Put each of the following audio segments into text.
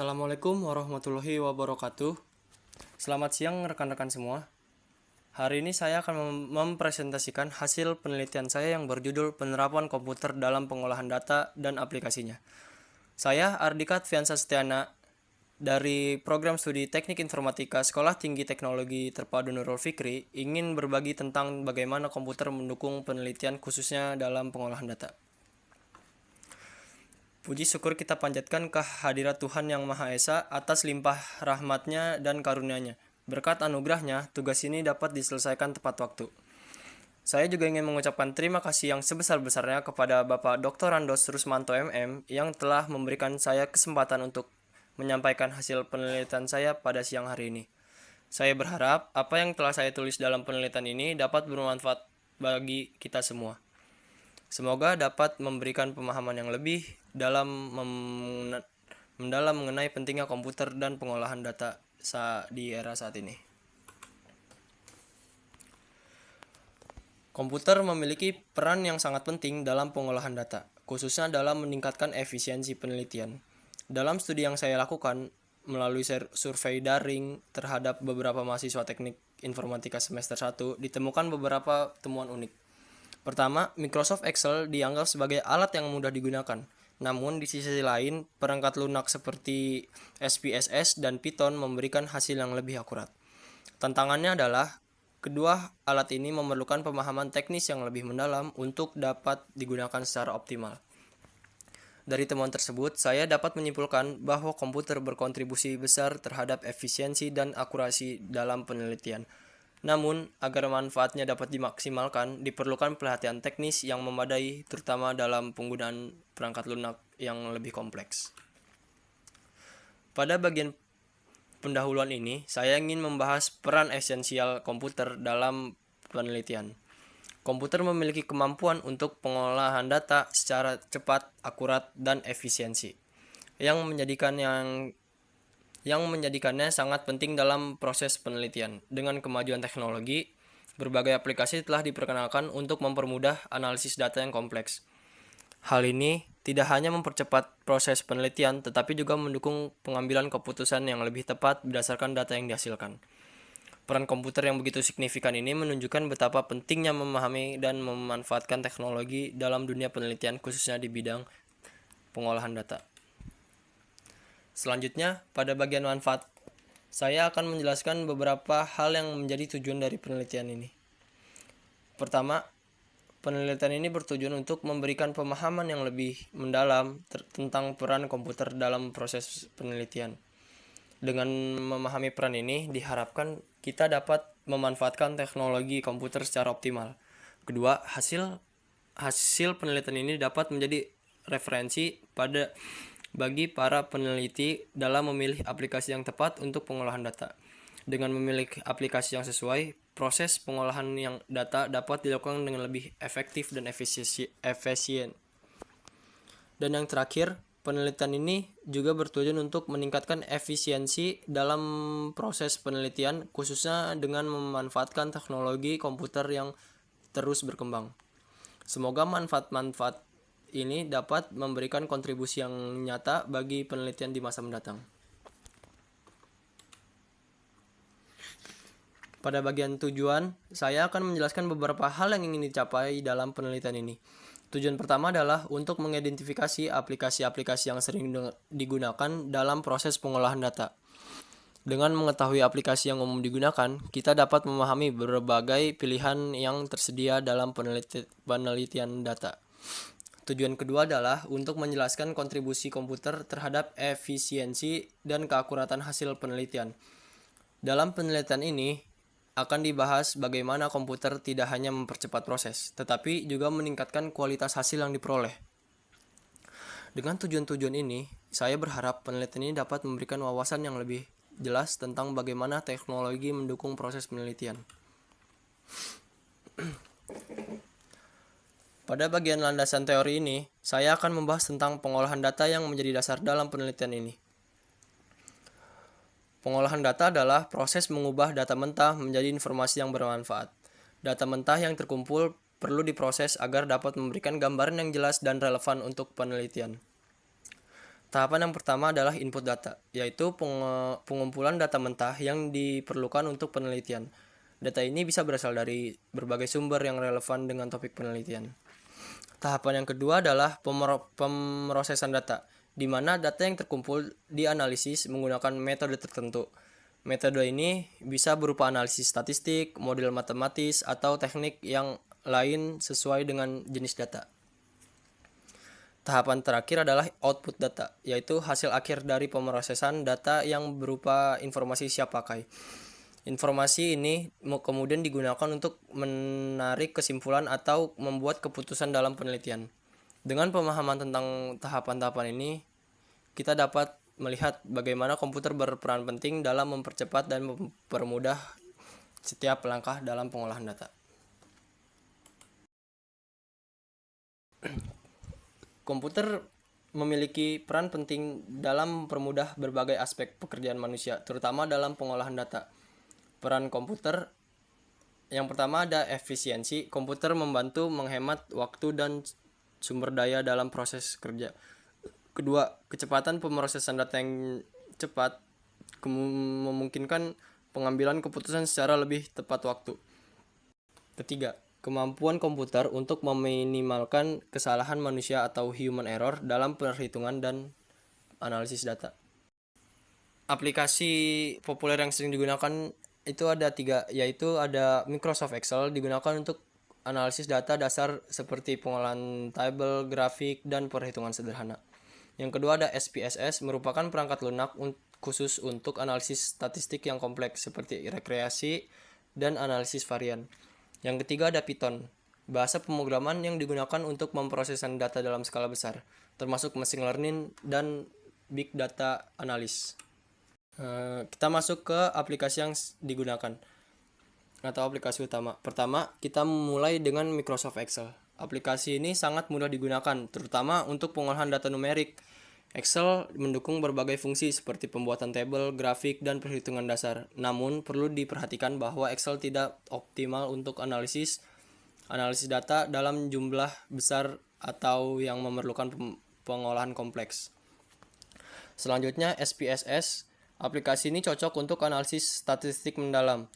Assalamualaikum warahmatullahi wabarakatuh. Selamat siang rekan-rekan semua. Hari ini saya akan mempresentasikan hasil penelitian saya yang berjudul Penerapan Komputer dalam Pengolahan Data dan Aplikasinya. Saya Ardika Tviansa Setiana dari Program Studi Teknik Informatika Sekolah Tinggi Teknologi Terpadu Nurul Fikri ingin berbagi tentang bagaimana komputer mendukung penelitian khususnya dalam pengolahan data. Puji syukur kita panjatkan kehadirat Tuhan Yang Maha Esa atas limpah rahmat-Nya dan karunia-Nya. Berkat anugerah-Nya, tugas ini dapat diselesaikan tepat waktu. Saya juga ingin mengucapkan terima kasih yang sebesar-besarnya kepada Bapak Dr. Randos Rusmanto MM yang telah memberikan saya kesempatan untuk menyampaikan hasil penelitian saya pada siang hari ini. Saya berharap apa yang telah saya tulis dalam penelitian ini dapat bermanfaat bagi kita semua. Semoga dapat memberikan pemahaman yang lebih mendalam mengenai pentingnya komputer dan pengolahan data di era saat ini. Komputer memiliki peran yang sangat penting dalam pengolahan data, khususnya dalam meningkatkan efisiensi penelitian. Dalam studi yang saya lakukan melalui survei daring terhadap beberapa mahasiswa teknik informatika semester 1, ditemukan beberapa temuan unik. Pertama, Microsoft Excel dianggap sebagai alat yang mudah digunakan. Namun, di sisi lain, perangkat lunak seperti SPSS dan Python memberikan hasil yang lebih akurat. Tantangannya adalah, kedua alat ini memerlukan pemahaman teknis yang lebih mendalam untuk dapat digunakan secara optimal. Dari temuan tersebut, saya dapat menyimpulkan bahwa komputer berkontribusi besar terhadap efisiensi dan akurasi dalam penelitian. Namun, agar manfaatnya dapat dimaksimalkan, diperlukan perhatian teknis yang memadai, terutama dalam penggunaan perangkat lunak yang lebih kompleks. Pada bagian pendahuluan ini, saya ingin membahas peran esensial komputer dalam penelitian. Komputer memiliki kemampuan untuk pengolahan data secara cepat, akurat, dan efisiensi, yang menjadikannya sangat penting dalam proses penelitian. Dengan kemajuan teknologi, berbagai aplikasi telah diperkenalkan untuk mempermudah analisis data yang kompleks. Hal ini tidak hanya mempercepat proses penelitian, tetapi juga mendukung pengambilan keputusan yang lebih tepat berdasarkan data yang dihasilkan. Peran komputer yang begitu signifikan ini menunjukkan betapa pentingnya memahami dan memanfaatkan teknologi dalam dunia penelitian, khususnya di bidang pengolahan data. Selanjutnya, pada bagian manfaat, saya akan menjelaskan beberapa hal yang menjadi tujuan dari penelitian ini. Pertama, penelitian ini bertujuan untuk memberikan pemahaman yang lebih mendalam tentang peran komputer dalam proses penelitian. Dengan memahami peran ini, diharapkan kita dapat memanfaatkan teknologi komputer secara optimal. Kedua, hasil penelitian ini dapat menjadi referensi bagi para peneliti dalam memilih aplikasi yang tepat untuk pengolahan data. Dengan memilih aplikasi yang sesuai, proses pengolahan yang data dapat dilakukan dengan lebih efektif dan efisien. Dan yang terakhir, penelitian ini juga bertujuan untuk meningkatkan efisiensi dalam proses penelitian, khususnya dengan memanfaatkan teknologi komputer yang terus berkembang. Semoga manfaat-manfaat ini dapat memberikan kontribusi yang nyata bagi penelitian di masa mendatang. Pada bagian tujuan, saya akan menjelaskan beberapa hal yang ingin dicapai dalam penelitian ini. Tujuan pertama adalah untuk mengidentifikasi aplikasi-aplikasi yang sering digunakan dalam proses pengolahan data. Dengan mengetahui aplikasi yang umum digunakan, kita dapat memahami berbagai pilihan yang tersedia dalam penelitian data. Tujuan kedua adalah untuk menjelaskan kontribusi komputer terhadap efisiensi dan keakuratan hasil penelitian. Dalam penelitian ini, akan dibahas bagaimana komputer tidak hanya mempercepat proses, tetapi juga meningkatkan kualitas hasil yang diperoleh. Dengan tujuan-tujuan ini, saya berharap penelitian ini dapat memberikan wawasan yang lebih jelas tentang bagaimana teknologi mendukung proses penelitian. Pada bagian landasan teori ini, saya akan membahas tentang pengolahan data yang menjadi dasar dalam penelitian ini. Pengolahan data adalah proses mengubah data mentah menjadi informasi yang bermanfaat. Data mentah yang terkumpul perlu diproses agar dapat memberikan gambaran yang jelas dan relevan untuk penelitian. Tahapan yang pertama adalah input data, yaitu pengumpulan data mentah yang diperlukan untuk penelitian. Data ini bisa berasal dari berbagai sumber yang relevan dengan topik penelitian. Tahapan yang kedua adalah pemrosesan data, di mana data yang terkumpul dianalisis menggunakan metode tertentu. Metode ini bisa berupa analisis statistik, model matematis, atau teknik yang lain sesuai dengan jenis data. Tahapan terakhir adalah output data, yaitu hasil akhir dari pemrosesan data yang berupa informasi siap pakai. Informasi ini kemudian digunakan untuk menarik kesimpulan atau membuat keputusan dalam penelitian. Dengan pemahaman tentang tahapan-tahapan ini, kita dapat melihat bagaimana komputer berperan penting dalam mempercepat dan mempermudah setiap langkah dalam pengolahan data. Komputer memiliki peran penting dalam mempermudah berbagai aspek pekerjaan manusia, terutama dalam pengolahan data. Peran komputer yang pertama ada efisiensi. Komputer membantu menghemat waktu dan sumber daya dalam proses kerja. Kedua, kecepatan pemrosesan data yang cepat memungkinkan pengambilan keputusan secara lebih tepat waktu. Ketiga, kemampuan komputer untuk meminimalkan kesalahan manusia atau human error dalam perhitungan dan analisis data. Aplikasi populer yang sering digunakan itu ada 3, yaitu ada Microsoft Excel, digunakan untuk analisis data dasar seperti pengolahan tabel, grafik, dan perhitungan sederhana. Yang kedua ada SPSS, merupakan perangkat lunak khusus untuk analisis statistik yang kompleks seperti regresi dan analisis varian. Yang ketiga ada Python, bahasa pemrograman yang digunakan untuk memprosesan data dalam skala besar, termasuk machine learning dan big data analis. Kita masuk ke aplikasi yang digunakan atau aplikasi utama. Pertama, kita mulai dengan Microsoft Excel. Aplikasi ini sangat mudah digunakan, terutama untuk pengolahan data numerik. Excel mendukung berbagai fungsi seperti pembuatan tabel, grafik, dan perhitungan dasar. Namun, perlu diperhatikan bahwa Excel tidak optimal untuk analisis data dalam jumlah besar atau yang memerlukan pengolahan kompleks. Selanjutnya, SPSS. Aplikasi ini cocok untuk analisis statistik mendalam.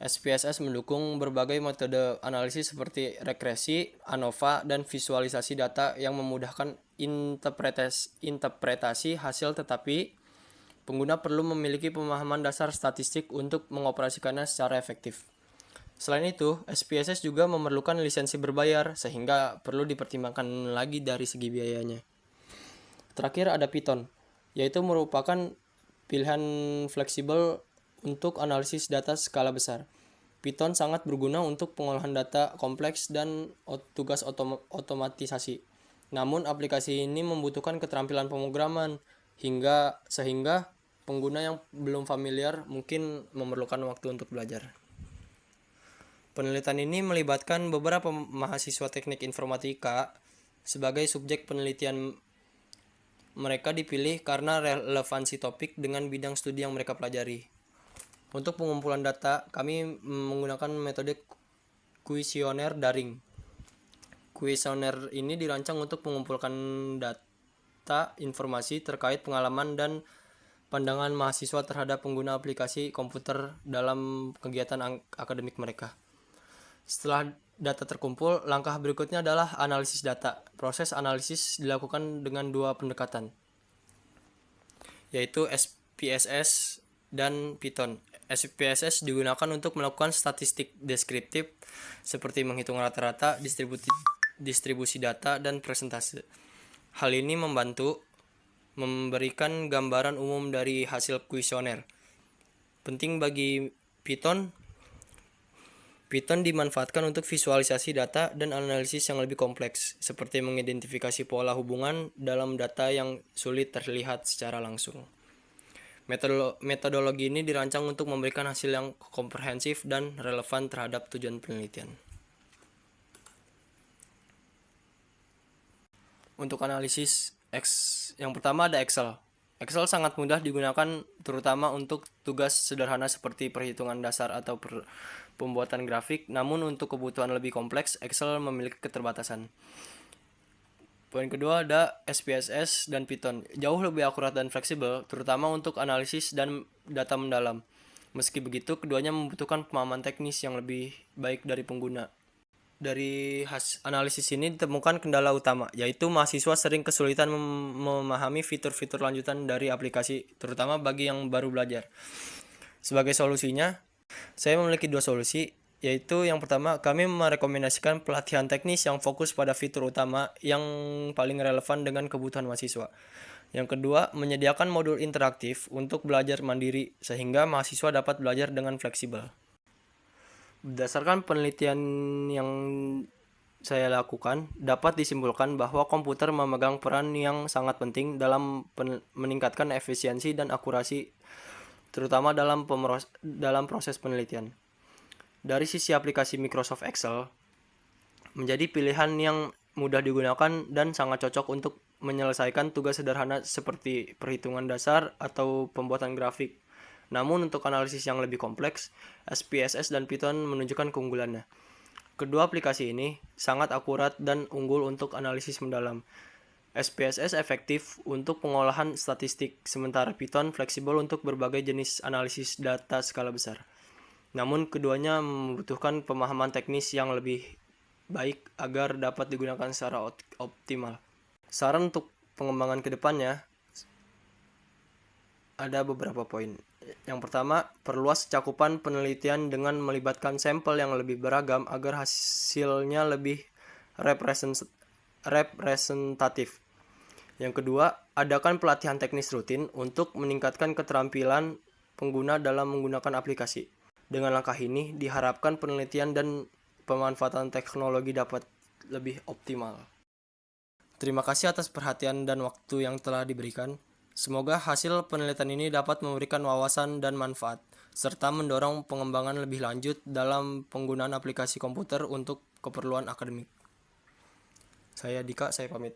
SPSS mendukung berbagai metode analisis seperti regresi, ANOVA, dan visualisasi data yang memudahkan interpretasi hasil, tetapi pengguna perlu memiliki pemahaman dasar statistik untuk mengoperasikannya secara efektif. Selain itu, SPSS juga memerlukan lisensi berbayar, sehingga perlu dipertimbangkan lagi dari segi biayanya. Terakhir ada Python, yaitu merupakan pilihan fleksibel untuk analisis data skala besar. Python sangat berguna untuk pengolahan data kompleks dan tugas otomatisasi. Namun aplikasi ini membutuhkan keterampilan pemrograman sehingga pengguna yang belum familiar mungkin memerlukan waktu untuk belajar. Penelitian ini melibatkan beberapa mahasiswa teknik informatika sebagai subjek penelitian. Mereka dipilih karena relevansi topik dengan bidang studi yang mereka pelajari. Untuk pengumpulan data, kami menggunakan metode kuesioner daring. Kuesioner ini dirancang untuk mengumpulkan data informasi terkait pengalaman dan pandangan mahasiswa terhadap pengguna aplikasi komputer dalam kegiatan akademik mereka. Setelah data terkumpul, langkah berikutnya adalah analisis data. Proses analisis dilakukan dengan 2 pendekatan, yaitu SPSS dan Python. SPSS digunakan untuk melakukan statistik deskriptif seperti menghitung rata-rata, distribusi data, dan persentase. Hal ini membantu memberikan gambaran umum dari hasil kuesioner. Penting bagi Python dimanfaatkan untuk visualisasi data dan analisis yang lebih kompleks, seperti mengidentifikasi pola hubungan dalam data yang sulit terlihat secara langsung. Metodologi ini dirancang untuk memberikan hasil yang komprehensif dan relevan terhadap tujuan penelitian. Untuk analisis yang pertama ada Excel. Excel sangat mudah digunakan terutama untuk tugas sederhana seperti perhitungan dasar atau pembuatan grafik. Namun untuk kebutuhan lebih kompleks, Excel memiliki keterbatasan. Poin kedua ada SPSS dan Python. Jauh lebih akurat dan fleksibel, terutama untuk analisis dan data mendalam. Meski begitu, keduanya membutuhkan pemahaman teknis yang lebih baik dari pengguna. Dari analisis ini ditemukan kendala utama, yaitu mahasiswa sering kesulitan memahami fitur-fitur lanjutan dari aplikasi, terutama bagi yang baru belajar. Sebagai solusinya, saya memiliki dua solusi, yaitu yang pertama, kami merekomendasikan pelatihan teknis yang fokus pada fitur utama yang paling relevan dengan kebutuhan mahasiswa. Yang kedua, menyediakan modul interaktif untuk belajar mandiri, sehingga mahasiswa dapat belajar dengan fleksibel. Berdasarkan penelitian yang saya lakukan, dapat disimpulkan bahwa komputer memegang peran yang sangat penting dalam meningkatkan efisiensi dan akurasi, terutama dalam proses penelitian. Dari sisi aplikasi Microsoft Excel, menjadi pilihan yang mudah digunakan dan sangat cocok untuk menyelesaikan tugas sederhana seperti perhitungan dasar atau pembuatan grafik. Namun untuk analisis yang lebih kompleks, SPSS dan Python menunjukkan keunggulannya. Kedua aplikasi ini sangat akurat dan unggul untuk analisis mendalam. SPSS efektif untuk pengolahan statistik, sementara Python fleksibel untuk berbagai jenis analisis data skala besar. Namun keduanya membutuhkan pemahaman teknis yang lebih baik agar dapat digunakan secara optimal. Saran untuk pengembangan kedepannya ada beberapa poin. Yang pertama, perluas cakupan penelitian dengan melibatkan sampel yang lebih beragam agar hasilnya lebih representatif. Yang kedua, adakan pelatihan teknis rutin untuk meningkatkan keterampilan pengguna dalam menggunakan aplikasi. Dengan langkah ini, diharapkan penelitian dan pemanfaatan teknologi dapat lebih optimal. Terima kasih atas perhatian dan waktu yang telah diberikan. Semoga hasil penelitian ini dapat memberikan wawasan dan manfaat, serta mendorong pengembangan lebih lanjut dalam penggunaan aplikasi komputer untuk keperluan akademik. Saya Dika, saya pamit.